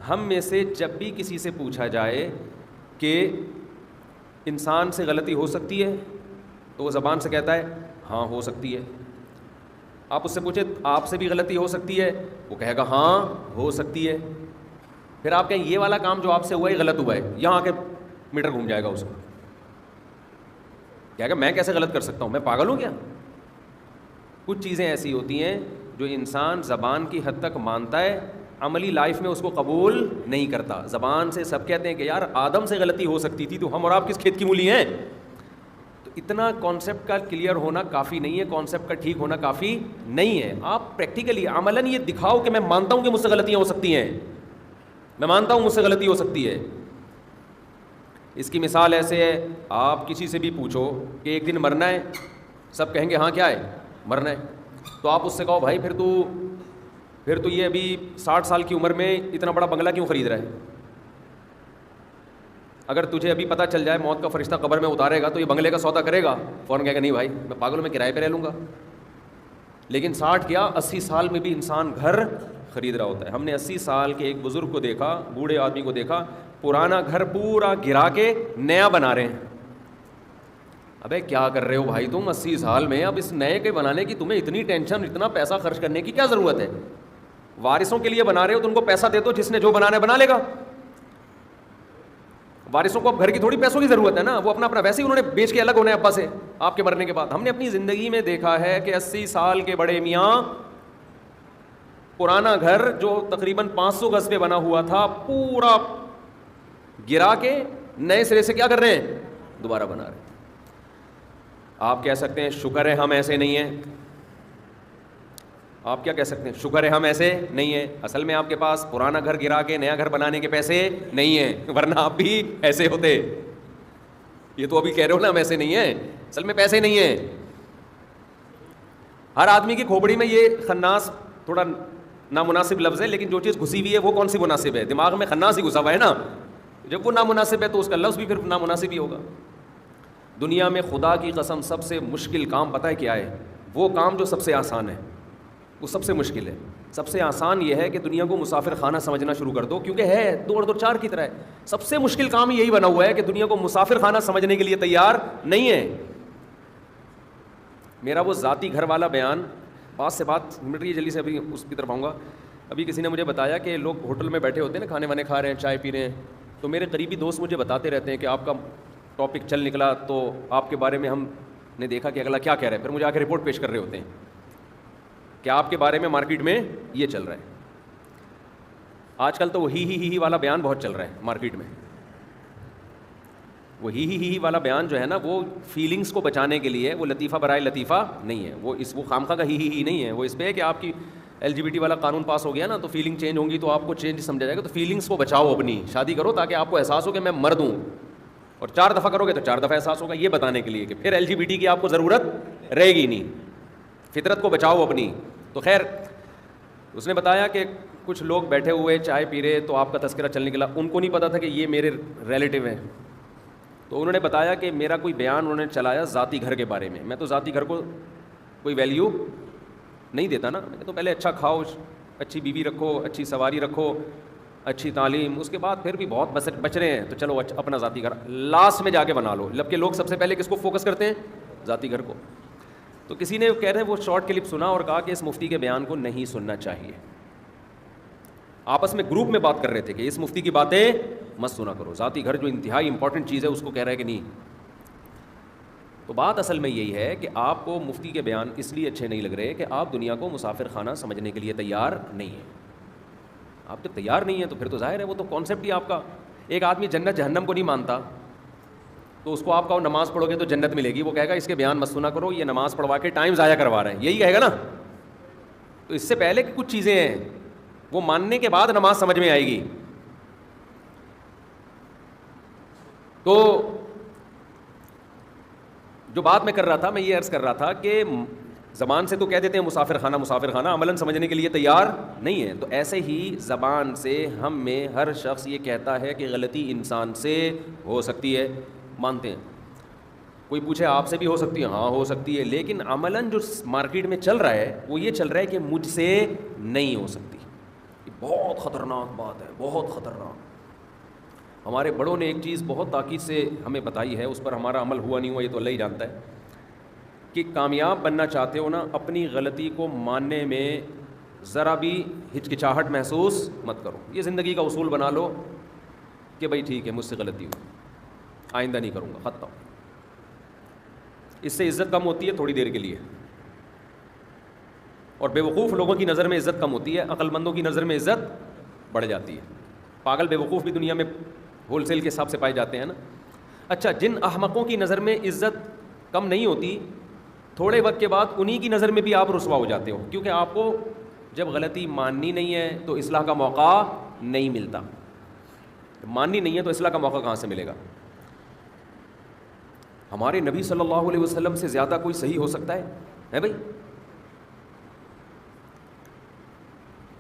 ہم میں سے جب بھی کسی سے پوچھا جائے کہ انسان سے غلطی ہو سکتی ہے تو وہ زبان سے کہتا ہے ہاں ہو سکتی ہے. آپ اس سے پوچھیں آپ سے بھی غلطی ہو سکتی ہے, وہ کہے گا ہاں ہو سکتی ہے. پھر آپ کہیں یہ والا کام جو آپ سے ہوا ہے غلط ہوا ہے, یہاں آ کے میٹر گھوم جائے گا اس کا, کہے گا میں کیسے غلط کر سکتا ہوں, میں پاگل ہوں کیا. کچھ چیزیں ایسی ہوتی ہیں جو انسان زبان کی حد تک مانتا ہے, عملی لائف میں اس کو قبول نہیں کرتا. زبان سے سب کہتے ہیں کہ یار آدم سے غلطی ہو سکتی تھی تو ہم اور آپ کس کھیت کی مولی ہیں. تو اتنا کانسیپٹ کا کلیئر ہونا کافی نہیں ہے, کانسیپٹ کا ٹھیک ہونا کافی نہیں ہے. آپ پریکٹیکلی عملاً یہ دکھاؤ کہ میں مانتا ہوں کہ مجھ سے غلطیاں ہو سکتی ہیں, میں مانتا ہوں مجھ سے غلطی ہو سکتی ہے. اس کی مثال ایسے ہے, آپ کسی سے بھی پوچھو کہ ایک دن مرنا ہے, سب کہیں گے ہاں کیا ہے مرنا ہے. تو آپ اس سے کہو بھائی پھر تو یہ ابھی 60 سال کی عمر میں اتنا بڑا بنگلہ کیوں خرید رہا ہے. اگر تجھے ابھی پتہ چل جائے موت کا فرشتہ قبر میں اتارے گا تو یہ بنگلے کا سودا کرے گا, فوراً کہے گا نہیں بھائی میں پاگل ہوں, میں کرائے پہ رہ لوں گا. لیکن 60 کیا 80 سال میں بھی انسان گھر خرید رہا ہوتا ہے. ہم نے 80 سال کے ایک بزرگ کو دیکھا, بوڑھے آدمی کو دیکھا, پرانا گھر پورا گرا کے نیا بنا رہے ہیں. ابے کیا کر رہے ہو بھائی تم 80 سال میں, اب اس نئے کے بنانے کی تمہیں اتنی ٹینشن, اتنا پیسہ خرچ کرنے کی کیا ضرورت ہے. وارثوں کے لیے بنا رہے ہو تو ان کو پیسہ دے دو, جس نے جو بنانا ہے بنا لے گا. وارثوں کو اب گھر کی تھوڑی پیسوں کی ضرورت ہے نا, وہ اپنا ویسے ہی انہوں نے بیچ کے الگ ہونا ہے ابا سے آپ کے مرنے کے بعد. ہم نے اپنی زندگی میں دیکھا ہے کہ 80 سال کے بڑے میاں پرانا گھر جو تقریباً 500 گز پہ بنا ہوا تھا پورا گرا کے نئے سرے سے کیا کر رہے ہیں, دوبارہ بنا رہے ہیں. آپ کہہ سکتے ہیں شکر ہے ہم ایسے نہیں ہیں. آپ کیا کہہ سکتے ہیں, شکر ہے ہم ایسے نہیں ہیں. اصل میں آپ کے پاس پرانا گھر گرا کے نیا گھر بنانے کے پیسے نہیں ہیں, ورنہ آپ بھی ایسے ہوتے. یہ تو ابھی کہہ رہے ہو نا ہم ایسے نہیں ہیں, اصل میں پیسے نہیں ہیں. ہر آدمی کی کھوپڑی میں یہ خناس تھوڑا نامناسب لفظ ہے, لیکن جو چیز گھسی ہوئی ہے وہ کون سی مناسب ہے, دماغ میں خناس ہی گھسا ہوا ہے نا. جب وہ نامناسب ہے تو اس کا لفظ بھی پھر نامناسب ہی ہوگا. دنیا میں خدا کی قسم سب سے مشکل کام پتہ ہے کیا ہے, وہ کام جو سب سے آسان ہے وہ سب سے مشکل ہے. سب سے آسان یہ ہے کہ دنیا کو مسافر خانہ سمجھنا شروع کر دو, کیونکہ ہے 2 اور 2 4 کی طرح ہے. سب سے مشکل کام یہی بنا ہوا ہے کہ دنیا کو مسافر خانہ سمجھنے کے لیے تیار نہیں ہے. میرا وہ ذاتی گھر والا بیان, بات سے بات مٹ رہی ہے جلدی سے, ابھی اس کی طرف آؤں گا. ابھی کسی نے مجھے بتایا کہ لوگ ہوٹل میں بیٹھے ہوتے ہیں نا, کھانے وانے کھا رہے ہیں, چائے پی رہے ہیں, تو میرے قریبی دوست مجھے بتاتے رہتے ہیں کہ آپ کا ٹاپک چل نکلا تو آپ کے بارے میں ہم نے دیکھا کہ اگلا کیا کہہ رہے ہیں. پھر مجھے آ کے رپورٹ پیش کر رہے ہوتے ہیں کہ آپ کے بارے میں مارکیٹ میں یہ چل رہا ہے. آج کل تو وہ ہی والا بیان بہت چل رہا ہے مارکیٹ میں. وہ ہی والا بیان جو ہے نا, وہ فیلنگس کو بچانے کے لیے, وہ لطیفہ برائے لطیفہ نہیں ہے, وہ خامخواہ کا ہی نہیں ہے. وہ اس پہ ہے کہ آپ کی LGBT والا قانون پاس ہو گیا نا تو فیلنگ چینج ہوں گی تو آپ کو چینج سمجھا جائے گا. تو فیلنگس کو بچاؤ, اپنی شادی کرو تاکہ آپ کو احساس ہو کہ میں مرد ہوں, اور 4 دفعہ کرو گے تو 4 دفعہ احساس ہوگا. یہ بتانے کے لیے کہ پھر LGBT کی آپ کو ضرورت رہے گی نہیں. فطرت کو بچاؤ اپنی. تو خیر اس نے بتایا کہ کچھ لوگ بیٹھے ہوئے چائے پی رہے تو آپ کا تذکرہ چل نکلا. ان کو نہیں پتا تھا کہ یہ میرے ریلیٹیو ہیں. تو انہوں نے بتایا کہ میرا کوئی بیان انہوں نے چلایا ذاتی گھر کے بارے میں. میں تو ذاتی گھر کو کوئی ویلیو نہیں دیتا نا. میں تو پہلے اچھا کھاؤ, اچھی بیوی رکھو, اچھی سواری رکھو, اچھی تعلیم, اس کے بعد پھر بھی بہت بچ رہے ہیں تو چلو اپنا ذاتی گھر لاسٹ میں جا کے بنا لو. جبکہ لوگ سب سے پہلے کس کو فوکس کرتے ہیں, ذاتی گھر کو. تو کسی نے کہہ رہے ہیں وہ شارٹ کلپ سنا اور کہا کہ اس مفتی کے بیان کو نہیں سننا چاہیے. آپس میں گروپ میں بات کر رہے تھے کہ اس مفتی کی باتیں مت سنا کرو, ذاتی گھر جو انتہائی امپورٹنٹ چیز ہے اس کو کہہ رہا ہے کہ نہیں. تو بات اصل میں یہی ہے کہ آپ کو مفتی کے بیان اس لیے اچھے نہیں لگ رہے کہ آپ دنیا کو مسافر خانہ سمجھنے کے لیے تیار نہیں ہیں. آپ جب تیار نہیں ہیں تو پھر تو ظاہر ہے وہ تو کانسیپٹ ہی آپ کا. ایک آدمی جنت جہنم کو نہیں مانتا تو اس کو آپ کہو نماز پڑھو گے تو جنت ملے گی, وہ کہے گا اس کے بیان مت سنا کرو, یہ نماز پڑھوا کے ٹائم ضائع کروا رہے ہیں, یہی کہے گا نا. تو اس سے پہلے کہ کچھ چیزیں ہیں وہ ماننے کے بعد نماز سمجھ میں آئے گی. تو جو بات میں کر رہا تھا, میں یہ عرض کر رہا تھا کہ زبان سے تو کہہ دیتے ہیں مسافر خانہ, عملاً سمجھنے کے لیے تیار نہیں ہے. تو ایسے ہی زبان سے ہم میں ہر شخص یہ کہتا ہے کہ غلطی انسان سے ہو سکتی ہے, مانتے ہیں. کوئی پوچھے آپ سے بھی ہو سکتی ہے, ہاں ہو سکتی ہے, لیکن عملاً جو مارکیٹ میں چل رہا ہے وہ یہ چل رہا ہے کہ مجھ سے نہیں ہو سکتی. بہت خطرناک بات ہے، بہت خطرناک. ہمارے بڑوں نے ایک چیز بہت تاکید سے ہمیں بتائی ہے، اس پر ہمارا عمل ہوا نہیں ہوا یہ تو اللہ ہی جانتا ہے، کہ کامیاب بننا چاہتے ہو نا، اپنی غلطی کو ماننے میں ذرا بھی ہچکچاہٹ محسوس مت کرو. یہ زندگی کا اصول بنا لو کہ بھائی ٹھیک ہے مجھ سے غلطی ہوئی، آئندہ نہیں کروں گا، ختم. اس سے عزت کم ہوتی ہے تھوڑی دیر کے لیے، اور بیوقوف لوگوں کی نظر میں عزت کم ہوتی ہے، عقل مندوں کی نظر میں عزت بڑھ جاتی ہے. پاگل بیوقوف بھی دنیا میں ہول سیل کے حساب سے پائے جاتے ہیں نا. اچھا، جن احمقوں کی نظر میں عزت کم نہیں ہوتی، تھوڑے وقت کے بعد انہی کی نظر میں بھی آپ رسوا ہو جاتے ہو، کیونکہ آپ کو جب غلطی ماننی نہیں ہے تو اصلاح کا موقع نہیں ملتا. ماننی نہیں ہے تو اصلاح کا موقع کہاں سے ملے گا؟ ہمارے نبی صلی اللہ علیہ وسلم سے زیادہ کوئی صحیح ہو سکتا ہے بھائی؟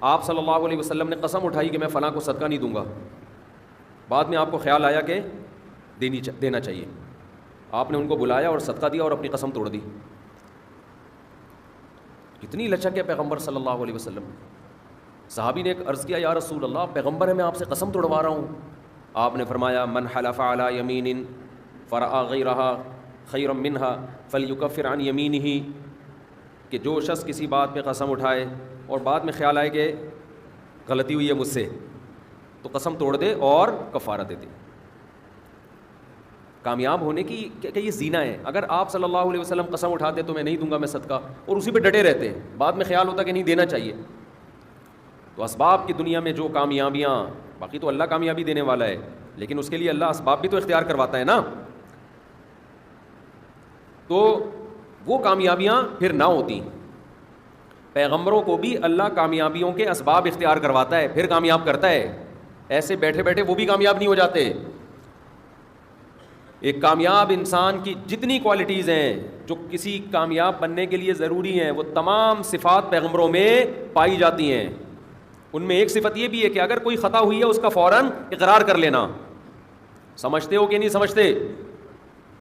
آپ صلی اللہ علیہ وسلم نے قسم اٹھائی کہ میں فلاں کو صدقہ نہیں دوں گا، بعد میں آپ کو خیال آیا کہ دینا چاہیے، آپ نے ان کو بلایا اور صدقہ دیا اور اپنی قسم توڑ دی. کتنی لچک ہے پیغمبر صلی اللہ علیہ وسلم. صحابی نے ایک عرض کیا، یا رسول اللہ، پیغمبر ہے میں آپ سے قسم توڑوا رہا ہوں. آپ نے فرمایا، من حلف علی یمین فرأى غیرہا خیرا منہا فلیکفر عن یمینہ، کہ جو شخص کسی بات پہ قسم اٹھائے اور بعد میں خیال آئے کہ غلطی ہوئی ہے مجھ سے، تو قسم توڑ دے اور کفارہ دے دے. کامیاب ہونے کی کہ یہ زینہ ہے. اگر آپ صلی اللہ علیہ وسلم قسم اٹھاتے تو میں نہیں دوں گا میں صدقہ، اور اسی پہ ڈٹے رہتے، بعد میں خیال ہوتا کہ نہیں دینا چاہیے. تو اسباب کی دنیا میں جو کامیابیاں، باقی تو اللہ کامیابی دینے والا ہے، لیکن اس کے لیے اللہ اسباب بھی تو اختیار کرواتا ہے نا. تو وہ کامیابیاں پھر نہ ہوتی. پیغمبروں کو بھی اللہ کامیابیوں کے اسباب اختیار کرواتا ہے، پھر کامیاب کرتا ہے. ایسے بیٹھے بیٹھے وہ بھی کامیاب نہیں ہو جاتے. ایک کامیاب انسان کی جتنی کوالٹیز ہیں جو کسی کامیاب بننے کے لیے ضروری ہیں، وہ تمام صفات پیغمبروں میں پائی جاتی ہیں. ان میں ایک صفت یہ بھی ہے کہ اگر کوئی خطا ہوئی ہے اس کا فوراً اقرار کر لینا. سمجھتے ہو کہ نہیں سمجھتے؟